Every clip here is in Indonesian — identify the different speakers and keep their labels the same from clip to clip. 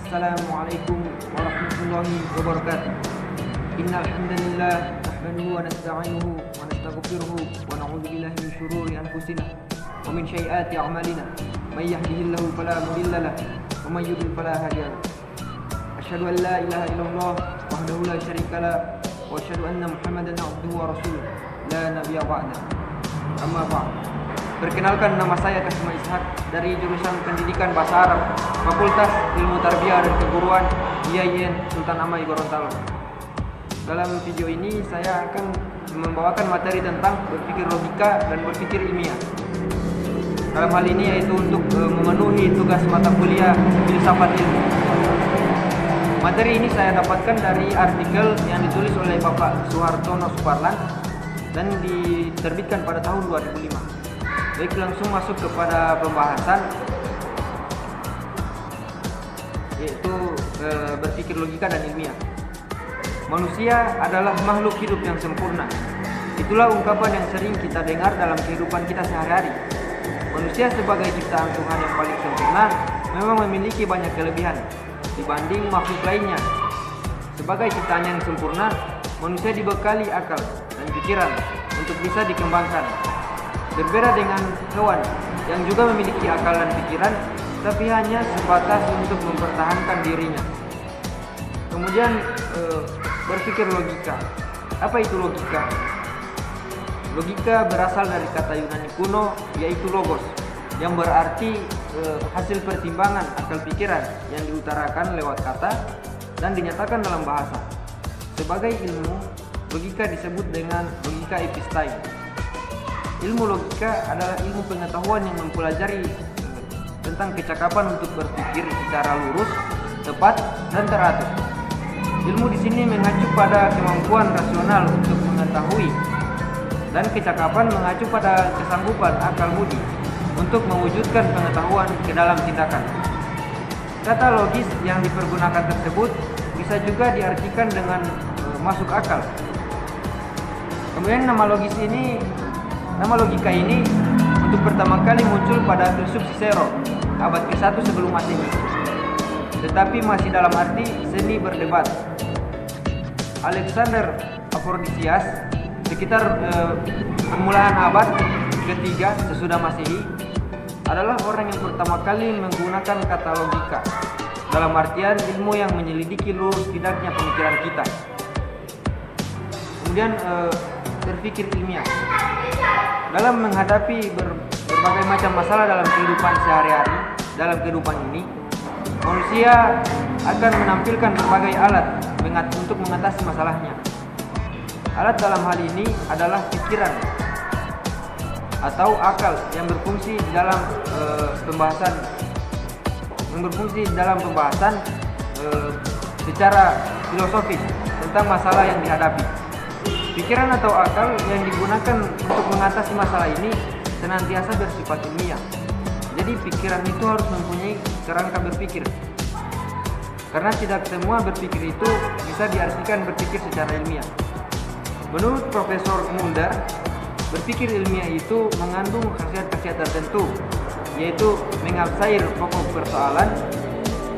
Speaker 1: Assalamualaikum warahmatullahi wabarakatuh. Innal hamdalillah nahmaduhu wa nasta'inuhu wa nastaghfiruhu wa na'udzu billahi min shururi anfusina wa min sayyiati a'malina. May yahdihillahu fala mudilla lahu wa may yudlil fala hadiya lahu. Asyhadu an la ilaha illallah wahdahu la syarika lahu wa asyhadu anna Muhammadan abduhu wa rasuluh la nabiyya ba'da. Amma ba'd. Perkenalkan, nama saya Kasma Ishak dari jurusan Pendidikan Bahasa Arab, Fakultas Ilmu Tarbiyah dan Keguruan IAIN Sultan Amai Gorontalo. Dalam video ini saya akan membawakan materi tentang berpikir logika dan berpikir ilmiah. Dalam hal ini yaitu untuk memenuhi tugas mata kuliah filsafat ilmu. Materi ini saya dapatkan dari artikel yang ditulis oleh Bapak Suhartono Suparlan dan diterbitkan pada tahun 2005. Baik, langsung masuk kepada pembahasan, yaitu berpikir logika dan ilmiah. Manusia adalah makhluk hidup yang sempurna. Itulah ungkapan yang sering kita dengar dalam kehidupan kita sehari-hari. Manusia sebagai ciptaan Tuhan yang paling sempurna memang memiliki banyak kelebihan dibanding makhluk lainnya. Sebagai ciptaan yang sempurna, manusia dibekali akal dan pikiran untuk bisa dikembangkan. Berbeda dengan hewan yang juga memiliki akal dan pikiran, tapi hanya sebatas untuk mempertahankan dirinya. Kemudian berpikir logika. Apa itu logika? Logika berasal dari kata Yunani kuno, yaitu logos, yang berarti hasil pertimbangan akal pikiran yang diutarakan lewat kata dan dinyatakan dalam bahasa. Sebagai ilmu, logika disebut dengan logika episteme. Ilmu logika adalah ilmu pengetahuan yang mempelajari tentang kecakapan untuk berpikir secara lurus, tepat, dan teratur. Ilmu di sini mengacu pada kemampuan rasional untuk mengetahui, dan kecakapan mengacu pada kesanggupan akal budi untuk mewujudkan pengetahuan ke dalam tindakan. Kata logis yang dipergunakan tersebut bisa juga diartikan dengan masuk akal. Kemudian nama logika ini untuk pertama kali muncul pada filsuf Cicero abad ke-1 sebelum Masehi, tetapi masih dalam arti seni berdebat. Alexander Aphrodisias sekitar permulaan abad ke-3 sesudah Masehi adalah orang yang pertama kali menggunakan kata logika dalam artian ilmu yang menyelidiki lurus tidaknya pemikiran kita. Kemudian berpikir ilmiah. Dalam menghadapi berbagai macam masalah dalam kehidupan sehari-hari, dalam kehidupan ini, manusia akan menampilkan berbagai alat untuk mengatasi masalahnya. Alat dalam hal ini adalah pikiran atau akal yang berfungsi dalam pembahasan secara filosofis tentang masalah yang dihadapi. Pikiran atau akal yang digunakan untuk mengatasi masalah ini senantiasa bersifat ilmiah. Jadi pikiran itu harus mempunyai kerangka berpikir. Karena tidak semua berpikir itu bisa diartikan berpikir secara ilmiah. Menurut Profesor Mulder, berpikir ilmiah itu mengandung khasiat-khasiat tertentu, yaitu mengabsair pokok persoalan,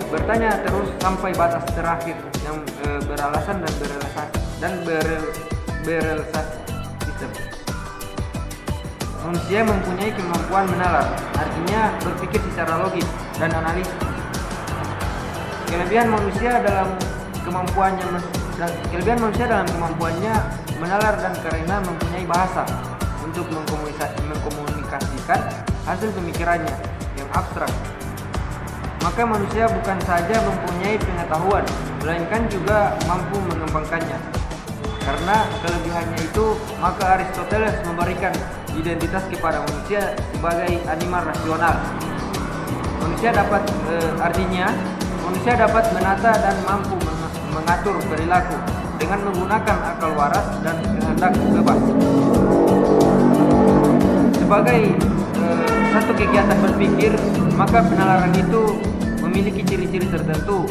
Speaker 1: bertanya terus sampai batas terakhir yang beralasan dan berrealisasi sistem. Manusia mempunyai kemampuan menalar, artinya berpikir secara logis dan analisis. Kelebihan manusia dalam kemampuannya menalar dan karena mempunyai bahasa untuk mengkomunikasikan hasil pemikirannya yang abstrak. Maka manusia bukan saja mempunyai pengetahuan, melainkan juga mampu mengembangkannya. Karena kelebihannya itu, maka Aristoteles memberikan identitas kepada manusia sebagai animal rasional. Manusia dapat menata dan mampu mengatur perilaku dengan menggunakan akal waras dan kehendak bebas. Sebagai satu kegiatan berpikir, maka penalaran itu memiliki ciri-ciri tertentu.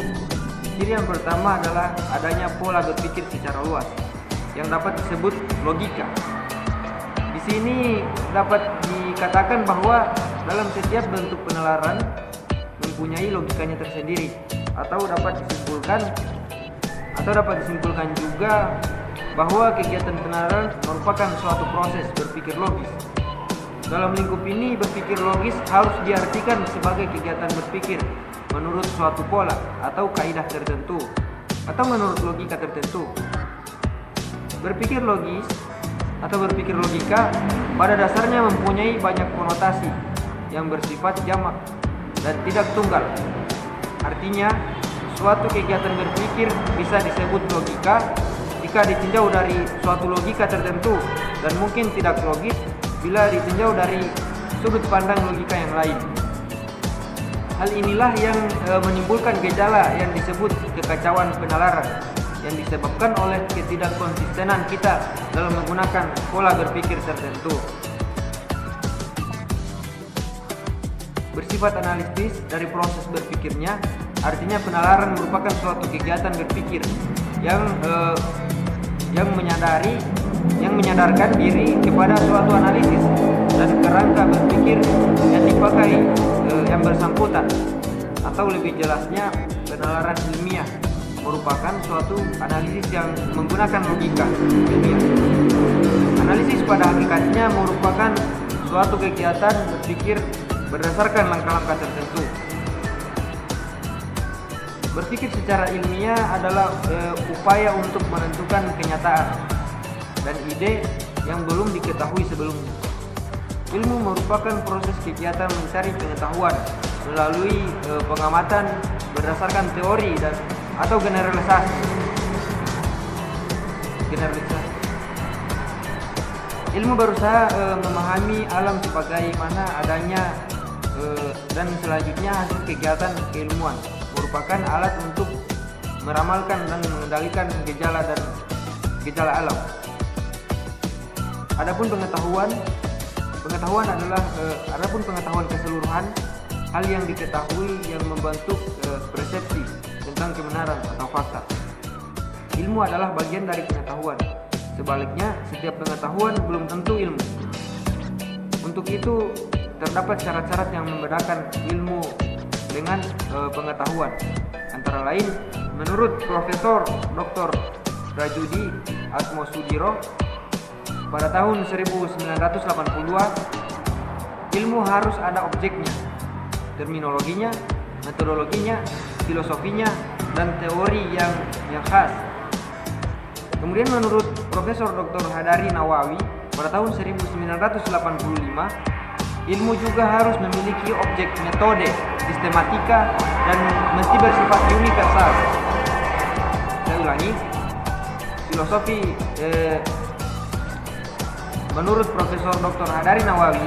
Speaker 1: Ciri yang pertama adalah adanya pola berpikir secara luas, yang dapat disebut logika. Di sini dapat dikatakan bahwa dalam setiap bentuk penalaran mempunyai logikanya tersendiri. atau dapat disimpulkan juga bahwa kegiatan penalaran merupakan suatu proses berpikir logis. Dalam lingkup ini, berpikir logis harus diartikan sebagai kegiatan berpikir menurut suatu pola atau kaidah tertentu atau menurut logika tertentu. Berpikir logis atau berpikir logika pada dasarnya mempunyai banyak konotasi yang bersifat jamak dan tidak tunggal. Artinya, suatu kegiatan berpikir bisa disebut logika jika ditinjau dari suatu logika tertentu dan mungkin tidak logis bila ditinjau dari sudut pandang logika yang lain. Hal inilah yang menimbulkan gejala yang disebut kekacauan penalaran yang disebabkan oleh ketidakkonsistenan kita dalam menggunakan pola berpikir tertentu. Bersifat analitis dari proses berpikirnya, artinya penalaran merupakan suatu kegiatan berpikir yang menyadarkan diri kepada suatu analisis dan kerangka berpikir yang dipakai yang bersangkutan, atau lebih jelasnya penalaran ilmiah merupakan suatu analisis yang menggunakan logika ilmiah. Analisis pada hakikatnya merupakan suatu kegiatan berpikir berdasarkan langkah-langkah tertentu. Berpikir secara ilmiah adalah upaya untuk menentukan kenyataan dan ide yang belum diketahui sebelumnya. Ilmu merupakan proses kegiatan mencari pengetahuan melalui pengamatan berdasarkan teori atau generalisasi. Ilmu berusaha memahami alam sebagaimana adanya dan selanjutnya hasil kegiatan keilmuan merupakan alat untuk meramalkan dan mengendalikan gejala alam. Adapun pengetahuan keseluruhan hal yang diketahui yang membentuk persepsi tentang kebenaran atau fakta. Ilmu adalah bagian dari pengetahuan. Sebaliknya, setiap pengetahuan belum tentu ilmu. Untuk itu, terdapat syarat-syarat yang membedakan ilmu dengan pengetahuan. Antara lain, menurut Profesor Dr. Rajudi Atmosudiro, pada tahun 1982, ilmu harus ada objeknya, terminologinya, metodologinya, filosofinya, dan teori yang khas. Kemudian menurut Profesor Dr. Hadari Nawawi, pada tahun 1985, ilmu juga harus memiliki objek, metode, sistematika, dan mesti bersifat universal. Saya ulangi, filosofi menurut Profesor Dr. Hadari Nawawi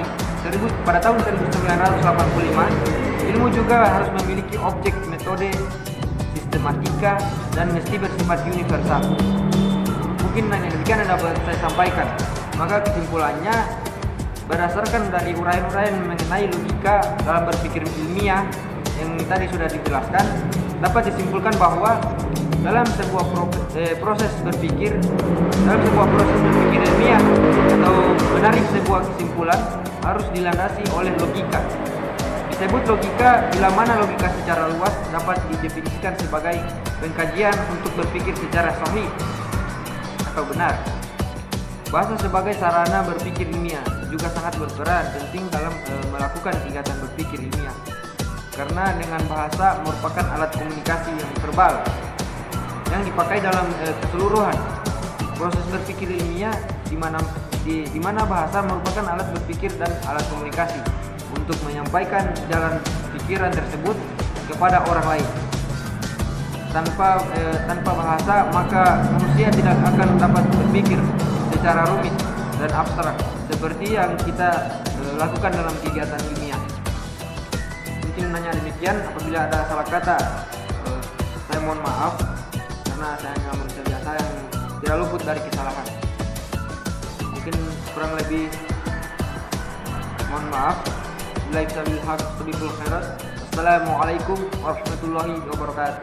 Speaker 1: pada tahun 1985, ilmu juga harus memiliki objek, metode, sistematika, dan mesti bersifat universal. Mungkin hanya demikian yang dapat saya sampaikan. Maka kesimpulannya, berdasarkan dari uraian-uraian mengenai logika dalam berpikir ilmiah yang tadi sudah dijelaskan, dapat disimpulkan bahwa dalam sebuah proses berpikir ilmiah atau menarik sebuah kesimpulan harus dilandasi oleh logika. Disebut logika bila mana logika secara luas dapat didefinisikan sebagai pengkajian untuk berpikir secara sahih atau benar. Bahasa sebagai sarana berpikir ilmiah juga sangat berperan penting dalam melakukan kegiatan berpikir ilmiah, karena dengan bahasa merupakan alat komunikasi yang verbal yang dipakai dalam keseluruhan proses berpikir ilmiah, di mana bahasa merupakan alat berpikir dan alat komunikasi untuk menyampaikan jalan pikiran tersebut kepada orang lain. Tanpa bahasa, maka manusia tidak akan dapat berpikir secara rumit dan abstrak seperti yang kita lakukan dalam kegiatan ilmiah. Mungkin hanya demikian. Apabila ada salah kata, saya mohon maaf, karena saya hanya manusia biasa yang tidak luput dari kesalahan. Mungkin kurang lebih mohon maaf. Assalamualaikum warahmatullahi wabarakatuh.